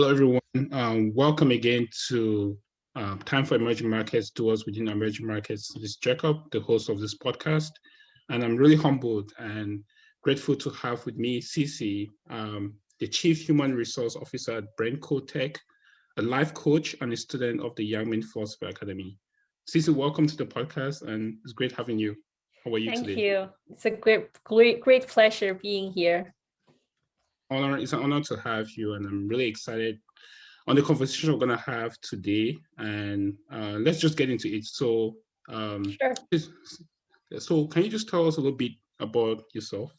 Hello, everyone. Welcome again to Time for Emerging Markets, Doers Within Emerging Markets. This is Jacob, the host of this podcast, and I'm really humbled and grateful to have with me Cicy, the Chief Human Resource Officer at BrainCo Tech, a life coach and a student of the Yangming Philosophy Academy. Cicy, welcome to the podcast, and it's great having you. How are you today? Thank you. It's a great pleasure being here. It's an honor to have you, and I'm really excited on the conversation we're going to have today. And let's just get into it. So, Sure. So can you just tell us a little bit about yourself?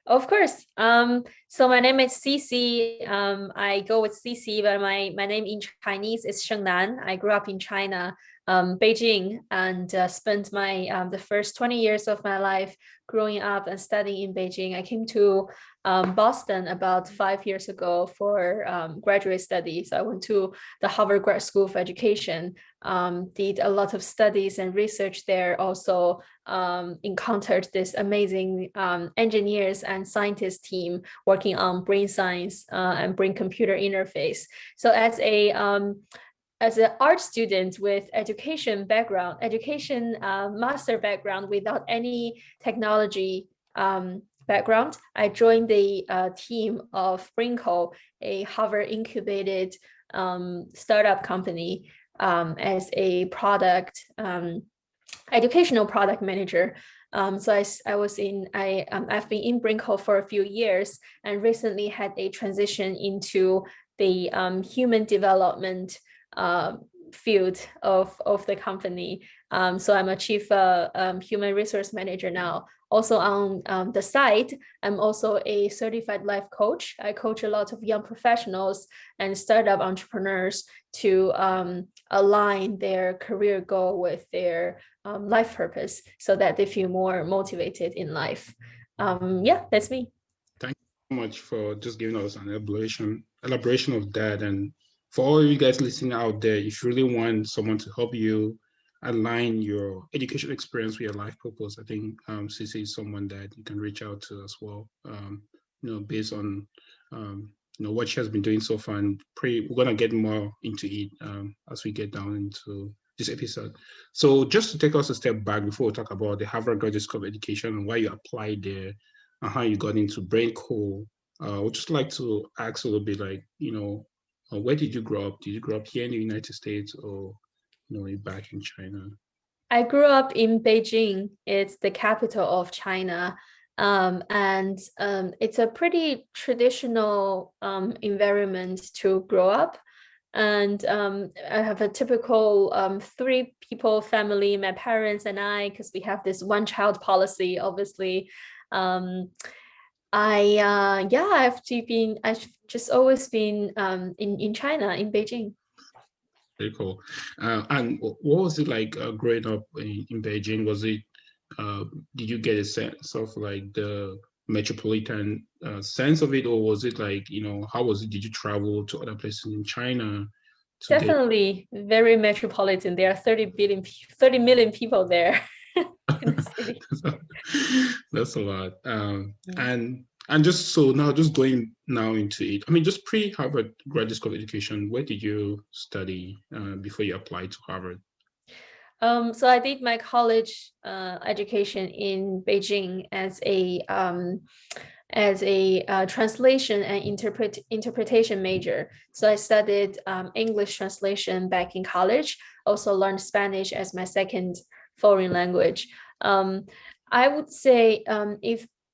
Of course. So my name is Cicy. I go with Cicy, but my name in Chinese is Shengnan. I grew up in China, Beijing, and spent my the first 20 years of my life growing up and studying in Beijing. I came to Boston about 5 years ago for graduate studies. I went to the Harvard Grad School of Education, did a lot of studies and research there, also encountered this amazing engineers and scientist team working on brain science and brain computer interface. So as an art student with education master background without any technology background, I joined the team of BrainCo, a Harvard incubated startup company, as a educational product manager. So I've been in BrainCo for a few years and recently had a transition into the human development field of the company. So I'm a chief human resource manager now. Also on the side, I'm also a certified life coach. I coach a lot of young professionals and startup entrepreneurs to align their career goal with their life purpose so that they feel more motivated in life. Yeah, that's me. Thank you so much for just giving us an elaboration of that. And for all of you guys listening out there, if you really want someone to help you align your education experience with your life purpose, I think Cicy is someone that you can reach out to as well. Based on what she has been doing so far, and we're gonna get more into it as we get down into this episode. So just to take us a step back before we talk about the Harvard Graduate School of Education and why you applied there and how you got into BrainCo, I would just like to ask a little bit, like, where did you grow up? Did you grow up here in the United States or back in China? I grew up in Beijing. It's the capital of China. And it's a pretty traditional environment to grow up. And I have a typical 3-people family, my parents and I, because we have this one-child policy, obviously. I've just always been in China, in Beijing. Very cool. And what was it like growing up in Beijing? Was it, did you get a sense of like the metropolitan sense of it, or was it like, how was it? Did you travel to other places in China? Definitely very metropolitan. There are 30 million people there. In the city. That's a lot. And just going now into it, I mean, just pre-Harvard graduate school education, where did you study before you applied to Harvard? So I did my college education in Beijing as a translation and interpretation major. So I studied English translation back in college, also learned Spanish as my second foreign language. I would say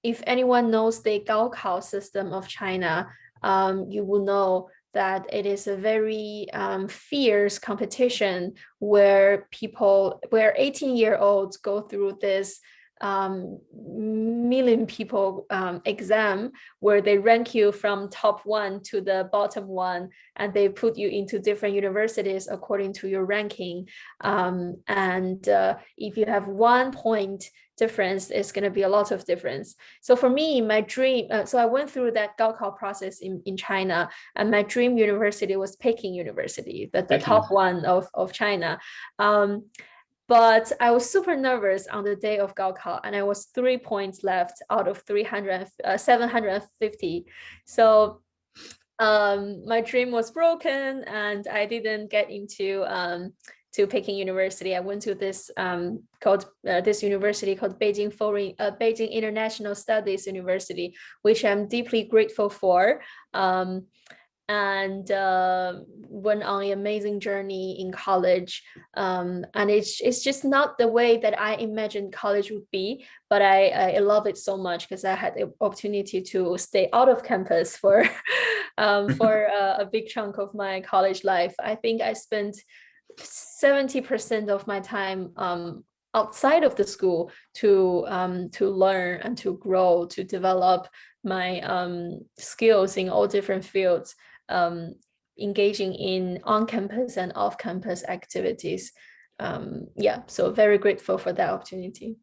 if anyone knows the Gaokao system of China, you will know that it is a very fierce competition where 18-year-olds go through this million people exam where they rank you from top 1 to the bottom 1, and they put you into different universities according to your ranking. If you have 1 point difference, it's going to be a lot of difference. So for me, my dream, so I went through that Gaokao process in China, and my dream university was Peking University, the top one of China. But I was super nervous on the day of Gaokao, and I was 3 points left out of 750. So my dream was broken, and I didn't get into to Peking University. I went to this this university called Beijing International Studies University, which I'm deeply grateful for. And went on an amazing journey in college. And it's just not the way that I imagined college would be, but I love it so much because I had the opportunity to stay out of campus for a big chunk of my college life. I think I spent 70% of my time outside of the school to learn and to grow, to develop my skills in all different fields, engaging in on-campus and off-campus activities. Yeah, so very grateful for that opportunity.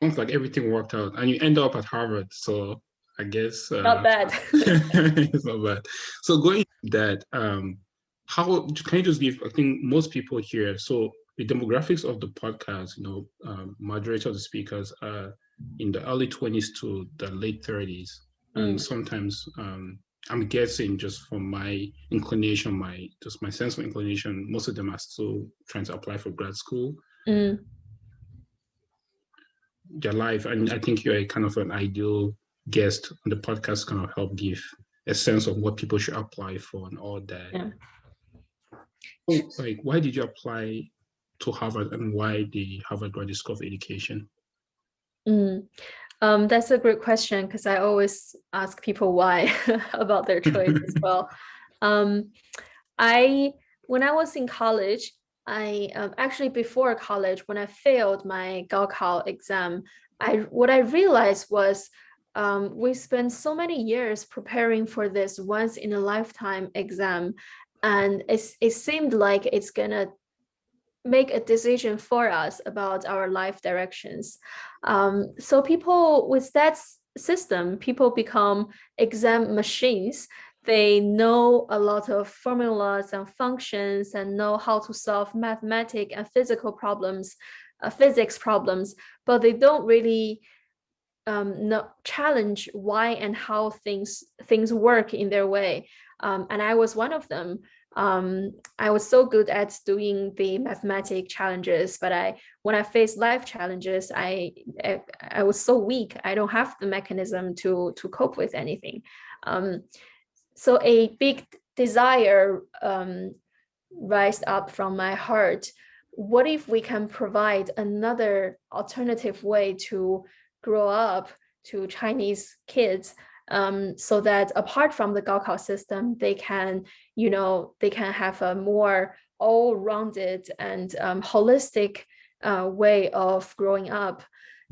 Sounds like everything worked out, and you end up at Harvard. So I guess Not bad. it's not bad. So going to that, how can you just give? I think most people here. So the demographics of the podcast, majority of the speakers are in the early 20s to the late 30s, and sometimes I'm guessing just from my inclination, my sense of inclination, most of them are still trying to apply for grad school. Their life, and I think you're a kind of an ideal guest on the podcast, kind of help give a sense of what people should apply for and all that. Yeah. So, like, why did you apply to Harvard, and why the Harvard Graduate School of Education? That's a great question, because I always ask people why about their choice as well. When I was in college, I actually before college, when I failed my Gaokao exam, what I realized was we spent so many years preparing for this once in a lifetime exam, and it seemed like it's gonna make a decision for us about our life directions. So people with that system, people become exam machines. They know a lot of formulas and functions and know how to solve mathematic and physical problems, physics problems, but they don't really challenge why and how things work in their way. And I was one of them. I was so good at doing the mathematic challenges, but when I faced life challenges, I was so weak. I don't have the mechanism to cope with anything. So a big desire rised up from my heart. What if we can provide another alternative way to grow up to Chinese kids, so that apart from the Gaokao system, they can have a more all-rounded and holistic way of growing up.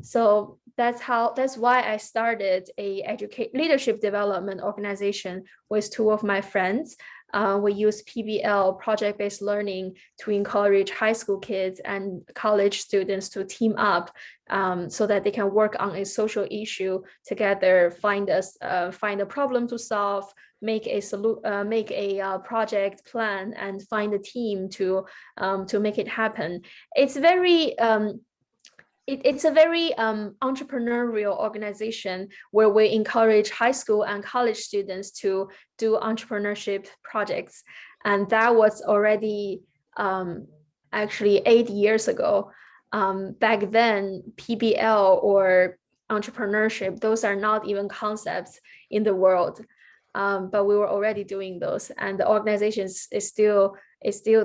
So that's why I started a leadership development organization with two of my friends. We use PBL, project-based learning, to encourage high school kids and college students to team up, so that they can work on a social issue together, find a problem to solve, make a project plan, and find a team to make it happen. It's a very entrepreneurial organization where we encourage high school and college students to do entrepreneurship projects. And that was already actually 8 years ago. Back then, PBL or entrepreneurship, those are not even concepts in the world. But we were already doing those, and the organization is still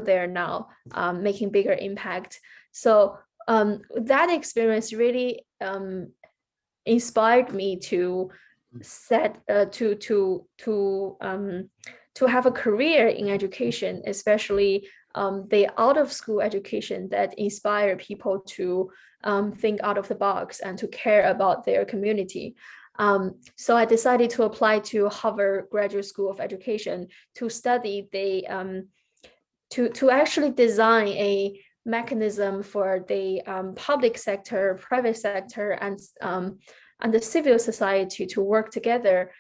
there now, making bigger impact. So that experience really inspired me to have a career in education, especially the out of school education that inspire people to think out of the box and to care about their community. So I decided to apply to Harvard Graduate School of Education to study to actually design a mechanism for the public sector, private sector, and the civil society to work together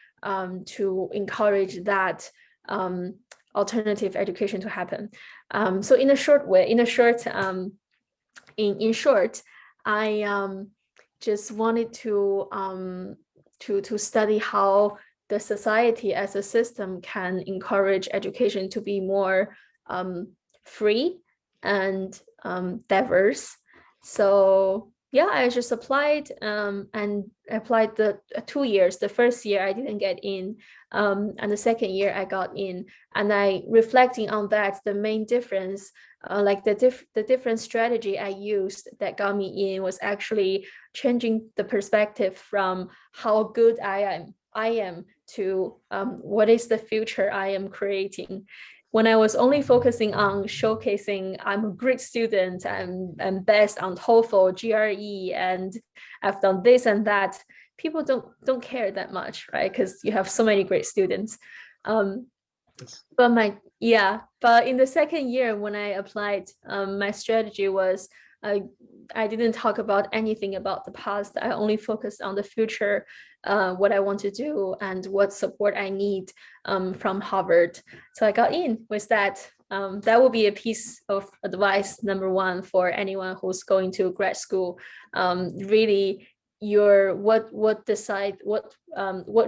to encourage that alternative education to happen. So in short, I just wanted to study how the society as a system can encourage education to be more free and diverse. So yeah, I just applied and applied the 2 years. The first year I didn't get in, and the second year I got in. And I reflecting on that, the main difference, like the different strategy I used that got me in was actually changing the perspective from how good I am to what is the future I am creating. When I was only focusing on showcasing I'm a great student, I'm best on TOEFL, GRE, and I've done this and that, people don't care that much, right? Because you have so many great students. But in the second year when I applied, my strategy was I didn't talk about anything about the past. I only focused on the future, what I want to do and what support I need from Harvard. So I got in with that. That will be a piece of advice number one for anyone who's going to grad school. Really, what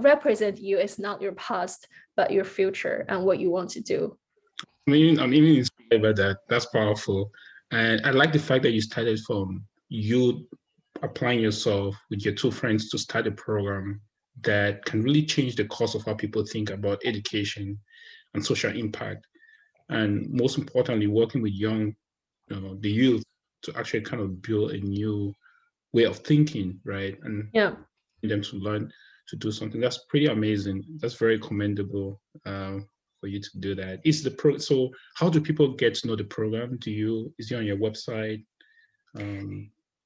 represent you is not your past, but your future and what you want to do. I'm even inspired by that. That's powerful. And I like the fact that you started from you applying yourself with your two friends to start a program that can really change the course of how people think about education and social impact. And most importantly, working with the youth to actually kind of build a new way of thinking, right? And Yeah. them to learn to do something. That's pretty amazing. That's very commendable for you to do that. So how do people get to know the program? Is it on your website?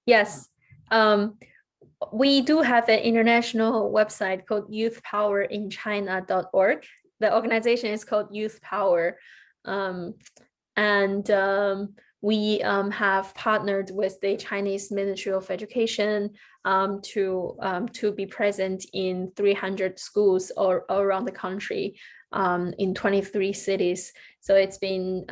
Yes. We do have an international website called youthpowerinchina.org. The organization is called YouthPower. And we have partnered with the Chinese Ministry of Education to be present in 300 schools all around the country, in 23 cities. So it's been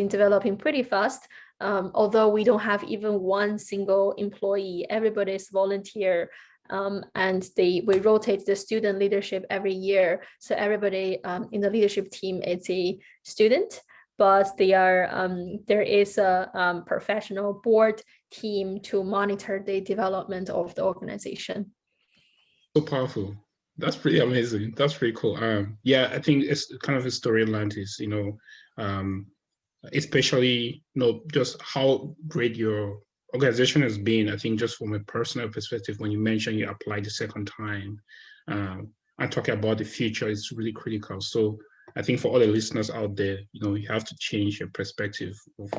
developing pretty fast. Although we don't have even one single employee, everybody is volunteer. And we rotate the student leadership every year. So everybody in the leadership team is a student, but there is a professional board team to monitor the development of the organization. So powerful. That's pretty amazing. That's pretty cool. Yeah, I think it's kind of a storyline is, especially, just how great your organization has been. I think just from a personal perspective, when you mentioned you applied the second time, and talking about the future is really critical. So I think for all the listeners out there, you have to change your perspective of,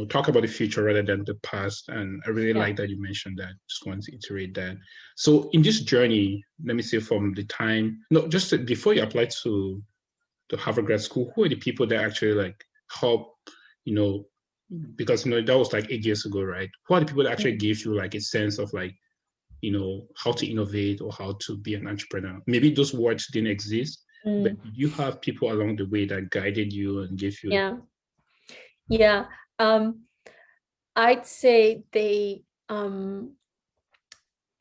talk about the future rather than the past. And I really like that you mentioned that. Just want to iterate that. So in this journey, let me say from the time, just before you applied to Harvard grad school, who are the people that actually help, because that was 8 years ago, right? Who are the people that actually give you a sense of how to innovate or how to be an entrepreneur? Maybe those words didn't exist, but you have people along the way that guided you and gave you. Yeah. I'd say the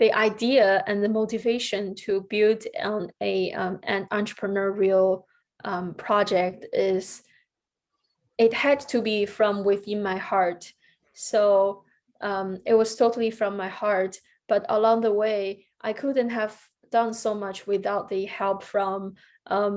idea and the motivation to build on an entrepreneurial project it had to be from within my heart. So it was totally from my heart, but along the way, I couldn't have done so much without the help from a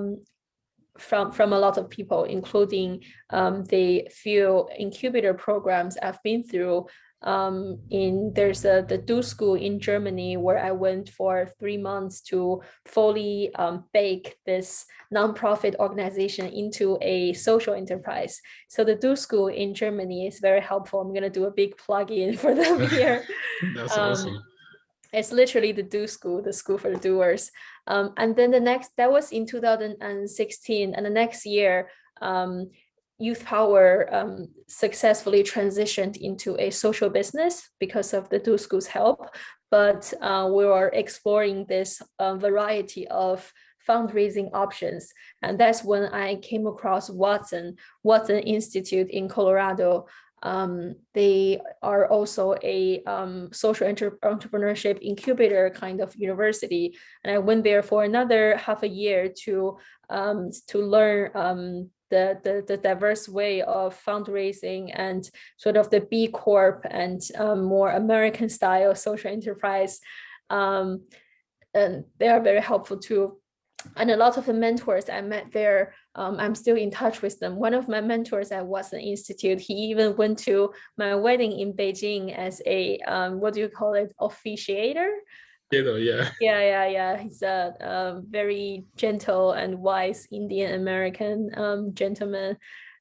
lot of people, including the few incubator programs I've been through. There's the Do School in Germany, where I went for 3 months to fully bake this nonprofit organization into a social enterprise. So the Do School in Germany is very helpful. I'm gonna do a big plug-in for them here. That's awesome. It's literally the Do School, the school for the doers. And then that was in 2016, and the next year, YouthPower successfully transitioned into a social business because of the Do School's help. But we were exploring this variety of fundraising options. And that's when I came across Watson Institute in Colorado. They are also a social entrepreneurship incubator kind of university. And I went there for another half a year to learn the diverse way of fundraising and sort of the B Corp and more American style social enterprise. And they are very helpful too. And a lot of the mentors I met there, I'm still in touch with them. One of my mentors at Watson Institute, he even went to my wedding in Beijing as a, what do you call it, officiator? Yeah. Yeah. He's a very gentle and wise Indian American gentleman,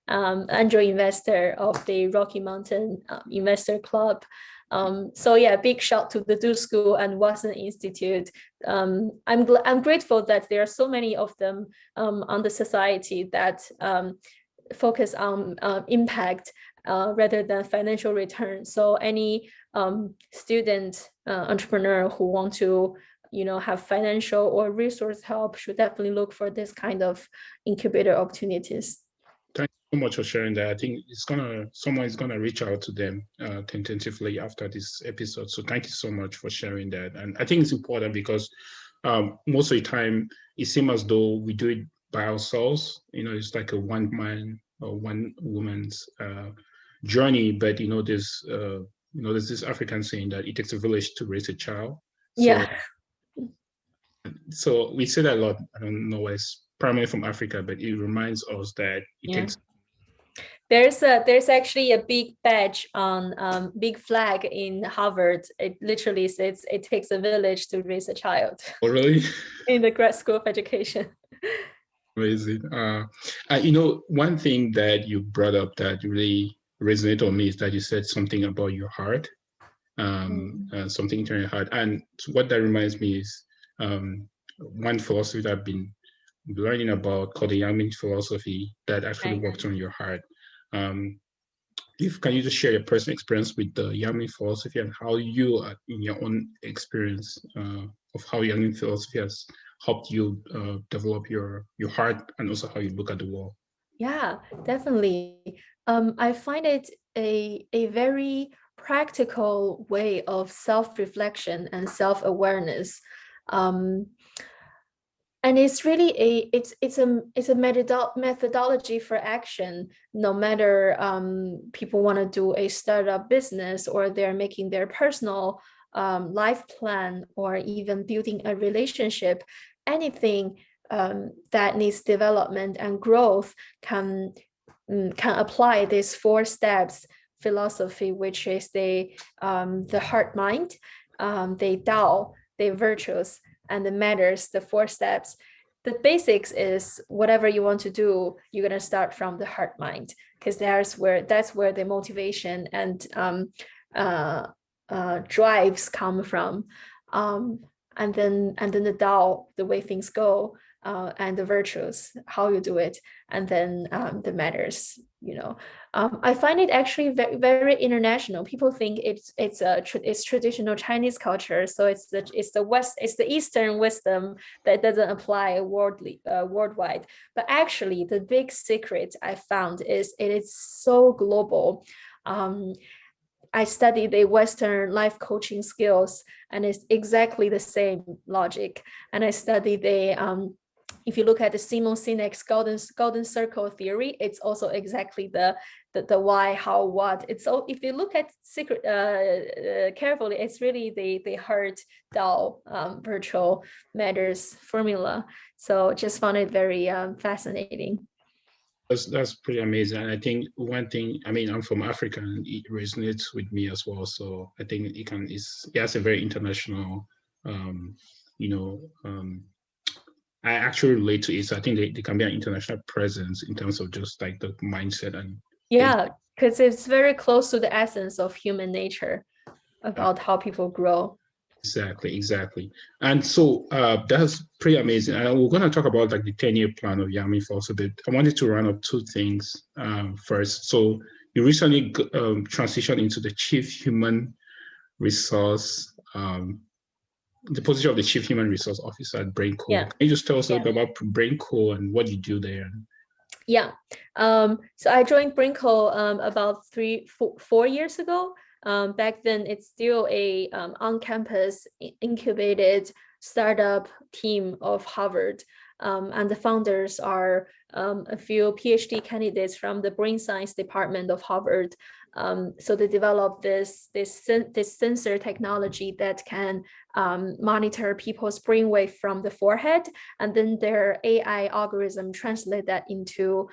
angel investor of the Rocky Mountain Investor Club. So yeah, big shout to the Do School and Watson Institute. I'm grateful that there are so many of them on the society that focus on impact rather than financial return. So any student entrepreneur who want to have financial or resource help should definitely look for this kind of incubator opportunities. Thank you so much for sharing that. I think someone is gonna reach out to them tentatively after this episode. So thank you so much for sharing that. And I think it's important because most of the time it seems as though we do it by ourselves. It's like a one man or one woman's journey. But there's this African saying that it takes a village to raise a child. Yeah. So we say that a lot. I don't know why it's primarily from Africa, but it reminds us that it takes. There's actually a big badge on big flag in Harvard. It literally says it takes a village to raise a child. Oh, really? In the grad school of education. Amazing. One thing that you brought up that really resonated on me is that you said something about your heart, something into your heart. And what that reminds me is one philosophy that I've been learning about called the Yangming Philosophy that actually works on your heart. Can you just share your personal experience with the Yangming Philosophy and how you, in your own experience of how Yangming Philosophy has helped you develop your heart and also how you look at the world? Yeah, definitely. I find it a very practical way of self-reflection and self-awareness. And it's really it's a methodology for action. No matter people want to do a startup business or they're making their personal life plan or even building a relationship, anything that needs development and growth can apply this 4 steps philosophy, which is the heart mind, the Tao, the virtues, and the matters, the 4 steps. The basics is whatever you want to do, you're going to start from the heart mind, because that's where the motivation and drives come from. And then the Tao, the way things go, and the virtues, how you do it, and then the matters. I find it actually very, very international. People think it's traditional Chinese culture, so it's the Eastern wisdom that doesn't apply worldwide. But actually, the big secret I found is it is so global. I studied the Western life coaching skills, and it's exactly the same logic. And I studied if you look at the Simon Sinek's golden circle theory, it's also exactly the why, how, what. It's so if you look at secret carefully, it's really the heart Tao virtual matters formula. So just found it very fascinating. That's pretty amazing. And I think one thing, I'm from Africa and it resonates with me as well. So I think it has a very international, I actually relate to it. So I think they can be an international presence in terms of just like the mindset and. Yeah, because it's very close to the essence of human nature about how people grow. Exactly. And so that's pretty amazing. And we're going to talk about like the 10-year plan of Yangming Philosophy. I wanted to run up 2 things first. So you recently transitioned into the Chief Human Resource, the position of the Chief Human Resource Officer at BrainCo. Yeah. Can you just tell us a little bit about BrainCo and what you do there? Yeah. So I joined BrainCo about 4 years ago. Back then, it's still a on-campus incubated startup team of Harvard. And the founders are a few PhD candidates from the brain science department of Harvard. So they developed this sensor technology that can monitor people's brainwave from the forehead, and then their AI algorithm translate that into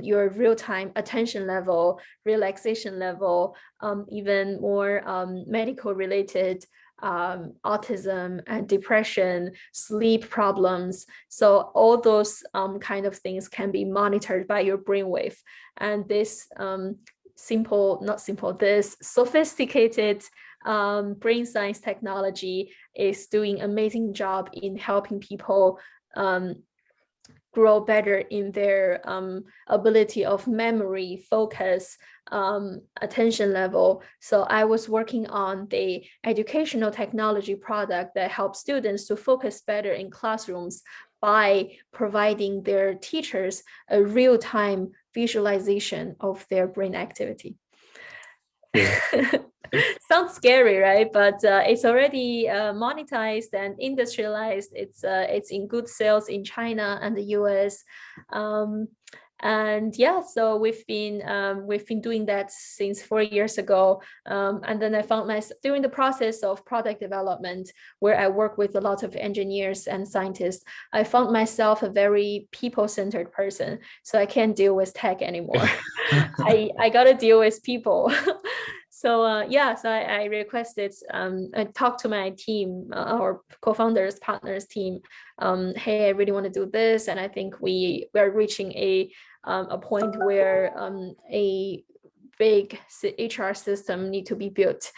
your real-time attention level, relaxation level, even more medical related autism and depression, sleep problems. So all those kind of things can be monitored by your brainwave. And this this sophisticated brain science technology is doing amazing job in helping people grow better in their ability of memory, focus, attention level. So I was working on the educational technology product that helps students to focus better in classrooms by providing their teachers a real-time visualization of their brain activity. Yeah. Sounds scary, right? But it's already monetized and industrialized. It's in good sales in China and the US. And yeah, so we've been doing that since 4 years ago. And then I found myself during the process of product development, where I work with a lot of engineers and scientists. I found myself a very people-centered person, so I can't deal with tech anymore. I gotta deal with people. So yeah, so I requested, I talked to my team, our co-founders, partners team. Hey, I really want to do this, and I think we are reaching a point where a big HR system need to be built,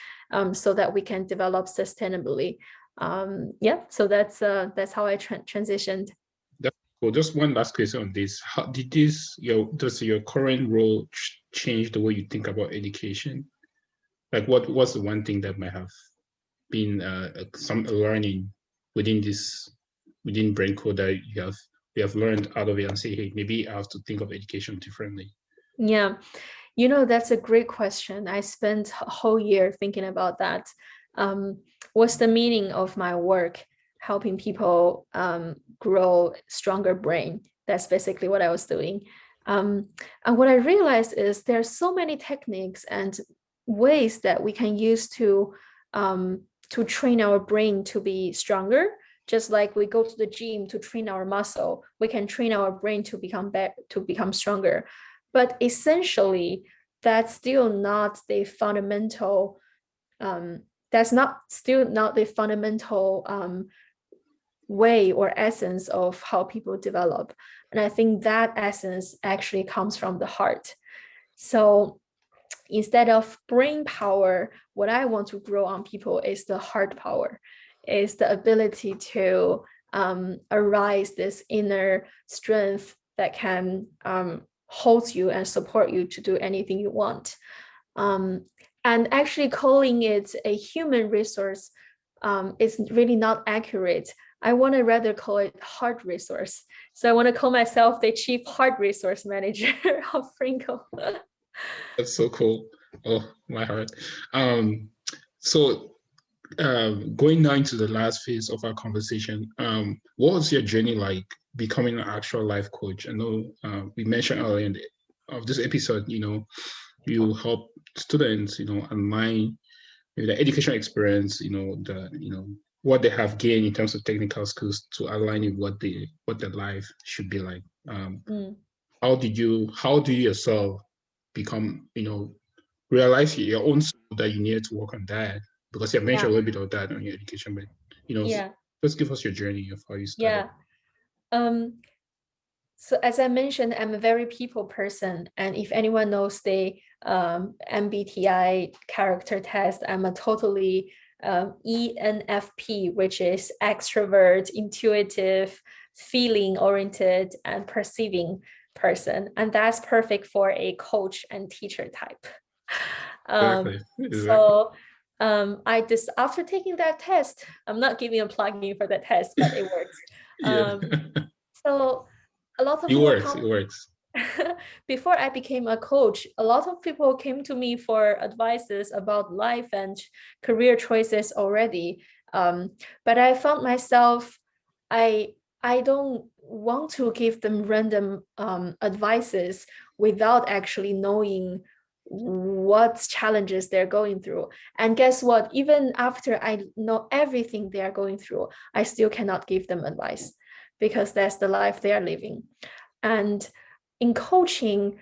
so that we can develop sustainably. Yeah, so that's how I transitioned. That's cool. Just one last question on this. How did does your current role change the way you think about education? Like what's the one thing that might have been some learning within BrainCo that you have learned out of it and say, hey, maybe I have to think of education differently? Yeah, that's a great question. I spent a whole year thinking about that. What's the meaning of my work helping people grow stronger brain? That's basically what I was doing. And what I realized is there's so many techniques and ways that we can use to train our brain to be stronger. Just like we go to the gym to train our muscle, we can train our brain to become stronger. But essentially, that's still not the fundamental. That's not still not the fundamental way or essence of how people develop. And I think that essence actually comes from the heart. So instead of brain power, what I want to grow on people is the heart power, is the ability to arise this inner strength that can hold you and support you to do anything you want. And actually calling it a human resource is really not accurate. I want to rather call it heart resource. So I want to call myself the chief heart resource manager of BrainCo. That's so cool. Oh, my heart. So going now into the last phase of our conversation, what was your journey like becoming an actual life coach? I know we mentioned earlier of this episode, you help students, align the educational experience, what they have gained in terms of technical skills to align with what their life should be like. How do you yourself become, realize your own skill that you needed to work on that? Because you mentioned a little bit of that on your education, but just give us your journey of how you started. So as I mentioned, I'm a very people person, and if anyone knows the MBTI character test, I'm a totally ENFP, which is extrovert, intuitive, feeling oriented, and perceiving person, and that's perfect for a coach and teacher type. Exactly. So I just after taking that test, I'm not giving a plug-in for that test, but it works. Yeah. So a lot of It people works. come. It works. before I became a coach, a lot of people came to me for advices about life and career choices already. But I found myself, I I don't want to give them random advices without actually knowing what challenges they're going through. And guess what? Even after I know everything they are going through, I still cannot give them advice because that's the life they are living. And in coaching,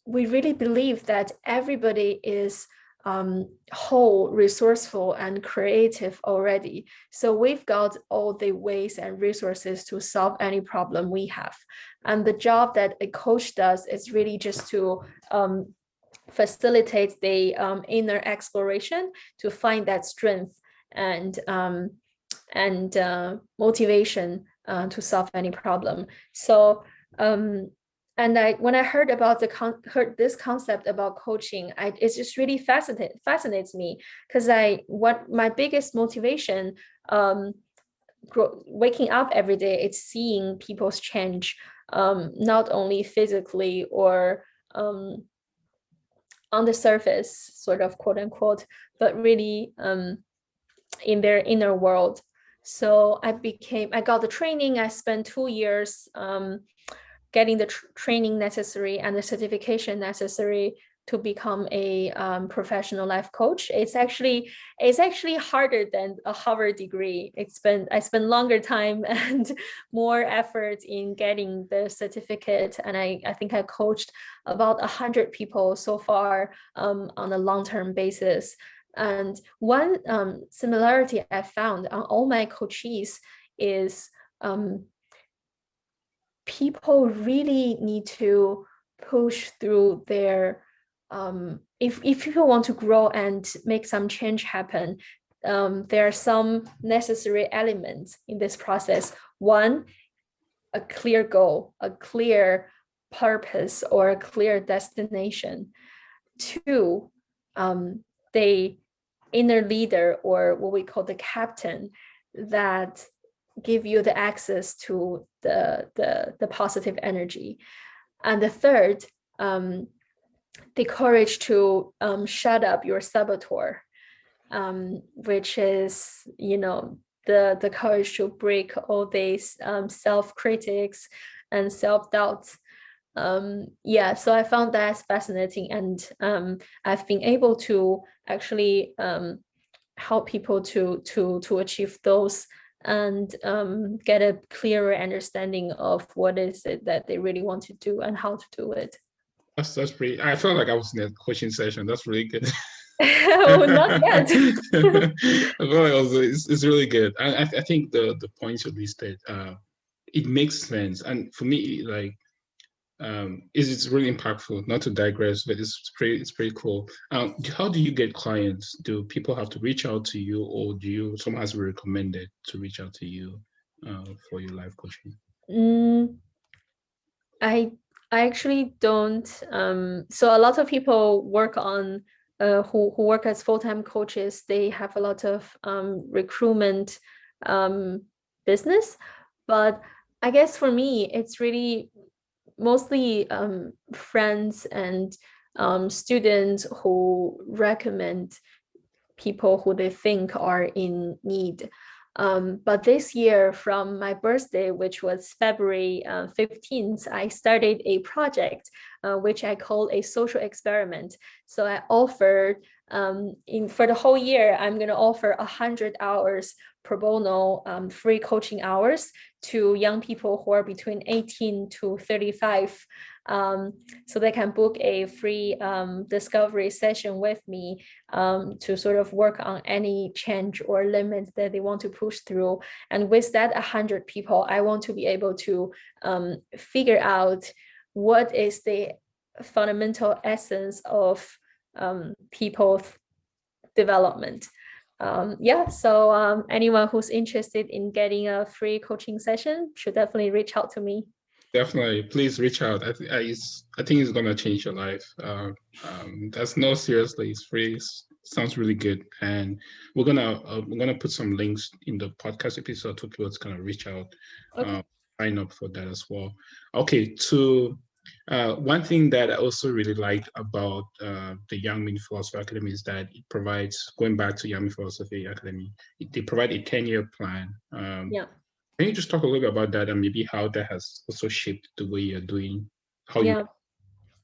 we really believe that everybody is whole, resourceful, and creative already. So we've got all the ways and resources to solve any problem we have. And the job that a coach does is really just to facilitate the inner exploration to find that strength and motivation to solve any problem. So and when I heard about heard this concept about coaching, it just really fascinates me because what my biggest motivation waking up every day, it's seeing people's change, not only physically or on the surface, sort of quote unquote, but really in their inner world. So I got the training. I spent 2 years getting the training necessary and the certification necessary to become a professional life coach. It's actually harder than a Harvard degree. I spent longer time and more effort in getting the certificate. And I think I coached about 100 people so far on a long-term basis. And one similarity I found on all my coachees is people really need to push through their if people want to grow and make some change happen, there are some necessary elements in this process. One, a clear goal, a clear purpose, or a clear destination. Two, the inner leader, or what we call the captain, that give you the access to the positive energy. And the third, the courage to shut up your saboteur, which is, the courage to break all these self-critics and self-doubts. So I found that fascinating, and I've been able to actually help people to achieve those and get a clearer understanding of what is it that they really want to do and how to do it. That's pretty. I felt like I was in a coaching session. That's really good. Not yet. I feel like also it's really good. I think the points you listed, it makes sense. And for me, like, it's really impactful. Not to digress, but it's pretty cool. How do you get clients? Do people have to reach out to you, or someone has been recommended to reach out to you for your life coaching? I actually don't. So a lot of people work on who work as full-time coaches. They have a lot of recruitment business, but I guess for me, it's really mostly friends and students who recommend people who they think are in need. But this year, from my birthday, which was February 15th, I started a project which I call a social experiment. So I offered, for the whole year, I'm going to offer 100 hours pro bono free coaching hours to young people who are between 18 to 35. So they can book a free discovery session with me to sort of work on any change or limits that they want to push through. And with that 100 people, I want to be able to figure out what is the fundamental essence of people's development. So anyone who's interested in getting a free coaching session should definitely reach out to me. Definitely, please reach out. I think it's gonna change your life. That's no, seriously, it's free. Sounds really good, and we're gonna put some links in the podcast episode to people that's gonna reach out, Okay. sign up for that as well. Okay, to One thing that I also really liked about the Yangming Philosophy Academy is that it provides, going back to Yangming Philosophy Academy, they provide a 10-year plan. Yeah. Can you just talk a little bit about that and maybe how that has also shaped the way you're doing, how you Yeah.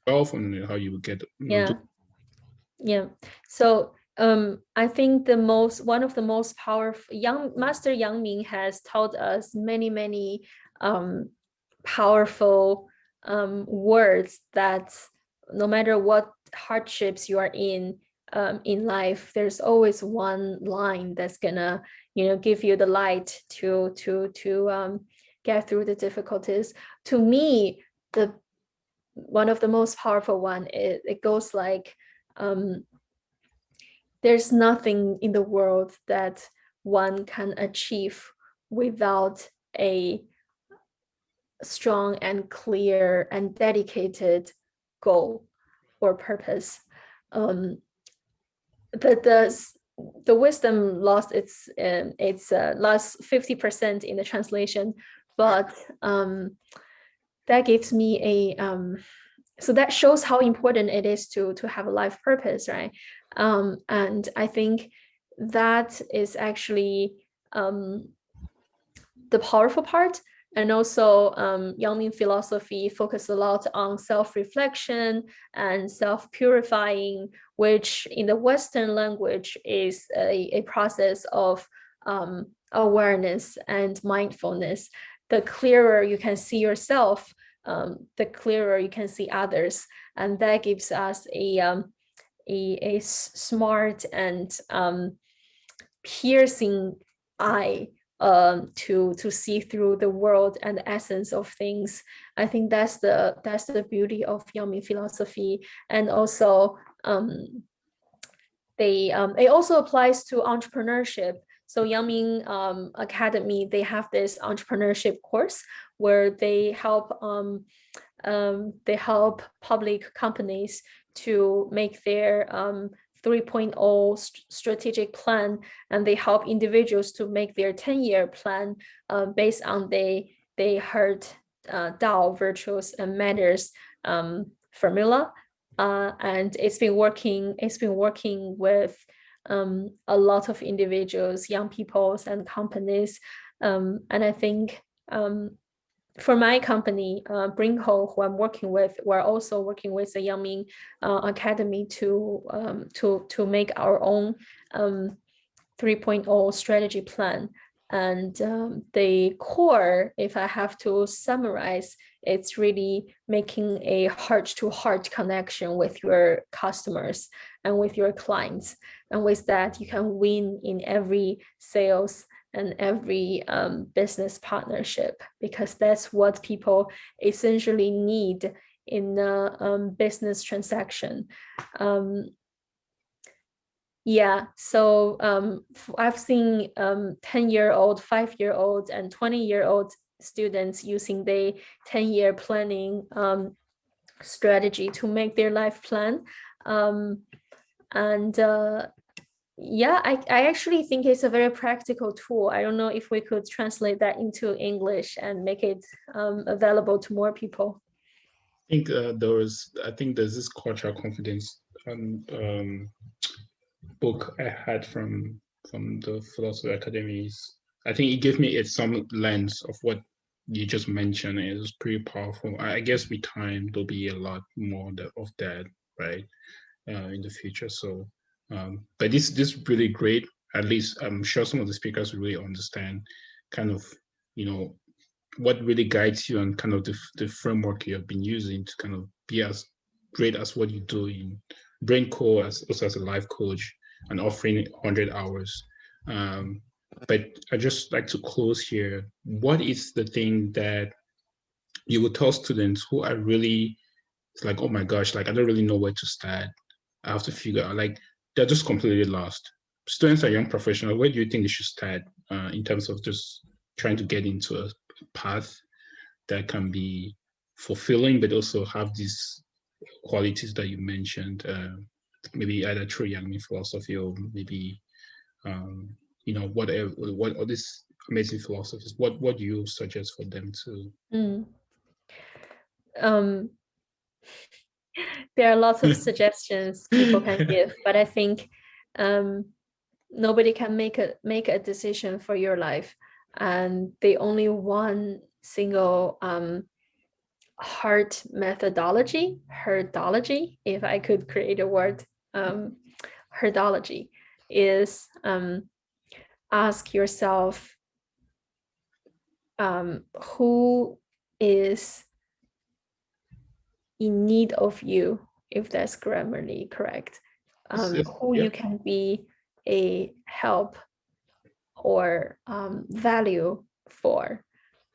solve and how you would get, do. Yeah. Yeah. So I think one of the most powerful Master Yangming has taught us many um, powerful words that no matter what hardships you are in life, there's always one line that's gonna, give you the light to get through the difficulties. To me, the one of the most powerful one, it goes like, um, there's nothing in the world that one can achieve without a strong and clear and dedicated goal or purpose. Um, the wisdom lost its last 50% in the translation, but that gives me a so that shows how important it is to have a life purpose, right? And I think that is actually the powerful part. And also, Yangming philosophy focus a lot on self-reflection and self-purifying, which in the Western language is a process of awareness and mindfulness. The clearer you can see yourself, the clearer you can see others, and that gives us a smart and piercing eye to see through the world and the essence of things. I think that's the beauty of Yangming philosophy, and also it also applies to entrepreneurship. So Yangming Academy, they have this entrepreneurship course where they help public companies to make their 3.0 strategic plan, and they help individuals to make their 10-year plan based on they heard Tao virtues and manners formula, and it's been working with a lot of individuals, young people and companies, and I think for my company, BrainCo, who I'm working with, we're also working with the Yangming Academy to make our own 3.0 strategy plan. And the core, if I have to summarize, it's really making a heart-to-heart connection with your customers and with your clients. And with that, you can win in every sales and every business partnership, because that's what people essentially need in a business transaction. Yeah, so I've seen 10-year-old, 5-year-old, and 20-year-old students using the 10-year planning strategy to make their life plan. And yeah, I actually think it's a very practical tool. I don't know if we could translate that into English and make it available to more people. I think there's this cultural confidence book I had from the philosophy academies. I think it gave me some lens of what you just mentioned. It was pretty powerful. I guess with time there'll be a lot more of that, right, in the future. So, but this is really great. At least I'm sure some of the speakers really understand kind of, you know, what really guides you and kind of the framework you have been using to kind of be as great as what you do in BrainCo, as also as a life coach and offering 100 hours. But I just like to close here. What is the thing that you would tell students who are really, it's like, oh my gosh, like I don't really know where to start. I have to figure out, like they're just completely lost. Students are young professionals. Where do you think they should start in terms of just trying to get into a path that can be fulfilling, but also have these qualities that you mentioned, maybe either through Yangming philosophy or maybe, whatever, what all these amazing philosophies, what do you suggest for them to? Mm. Um, There are lots of suggestions people can give, but I think nobody can make a decision for your life, and the only one single herdology, if I could create a word, herdology is ask yourself who is in need of you, if that's grammarly correct, who you can be a help or value for.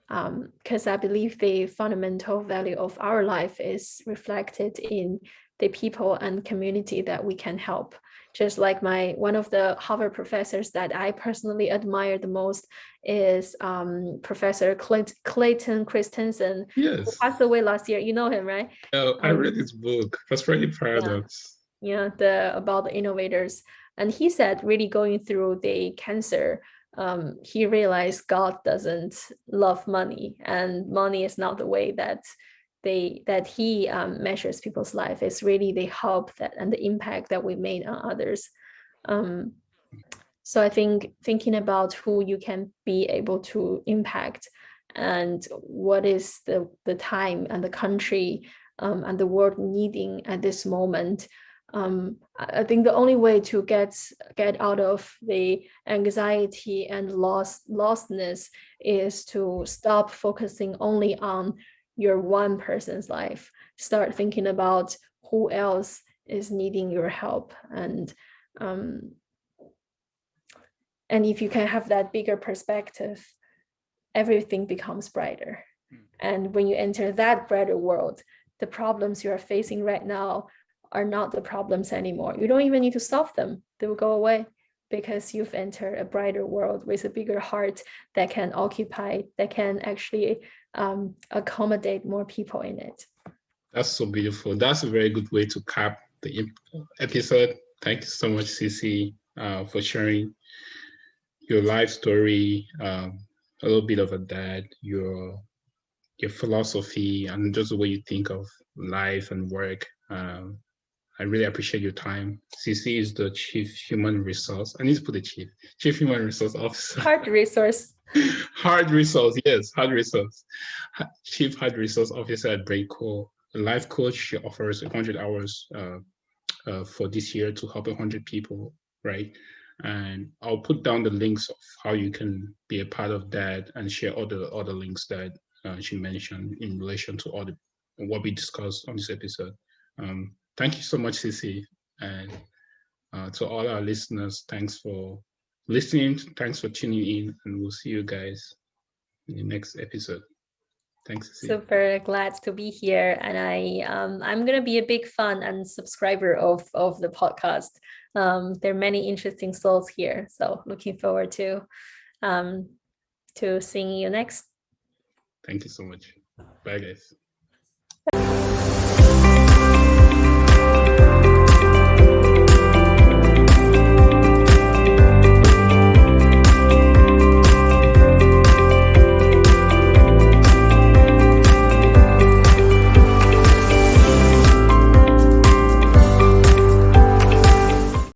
Because I believe the fundamental value of our life is reflected in the people and community that we can help. Just like one of the Harvard professors that I personally admire the most is Professor Clayton Christensen, who passed away last year. You know him, right? I read his book, Prosperity Paradox. Yeah, about the innovators. And he said, really going through the cancer, he realized God doesn't love money, and money is not the way that he measures people's life. It's really the help and the impact that we made on others. So I think thinking about who you can be able to impact and what is the time and the country and the world needing at this moment. I think the only way to get out of the anxiety and lostness is to stop focusing only on your one person's life. Start thinking about who else is needing your help, and if you can have that bigger perspective, everything becomes brighter. And when you enter that brighter world, the problems you are facing right now are not the problems anymore. You don't even need to solve them. They will go away because you've entered a brighter world with a bigger heart that can actually accommodate more people in it. That's so beautiful. That's a very good way to cap the episode. Thank you so much, Cicy, for sharing your life story, a little bit of a dad, your philosophy, and just the way you think of life and work. I really appreciate your time. Cicy is the Chief Human Resource. I need to put the Chief Human Resource Officer. Hard resource. Hard resource, yes, hard resource. Chief Hard Resource Officer at BrainCo. A life coach. She offers 100 hours for this year to help 100 people, right? And I'll put down the links of how you can be a part of that and share all the other links that she mentioned in relation to all what we discussed on this episode. Thank you so much, Cicy. And to all our listeners, thanks for listening. Thanks for tuning in. And we'll see you guys in the next episode. Thanks, Cicy. Super glad to be here. And I'm going to be a big fan and subscriber of the podcast. There are many interesting souls here. So looking forward to seeing you next. Thank you so much. Bye, guys.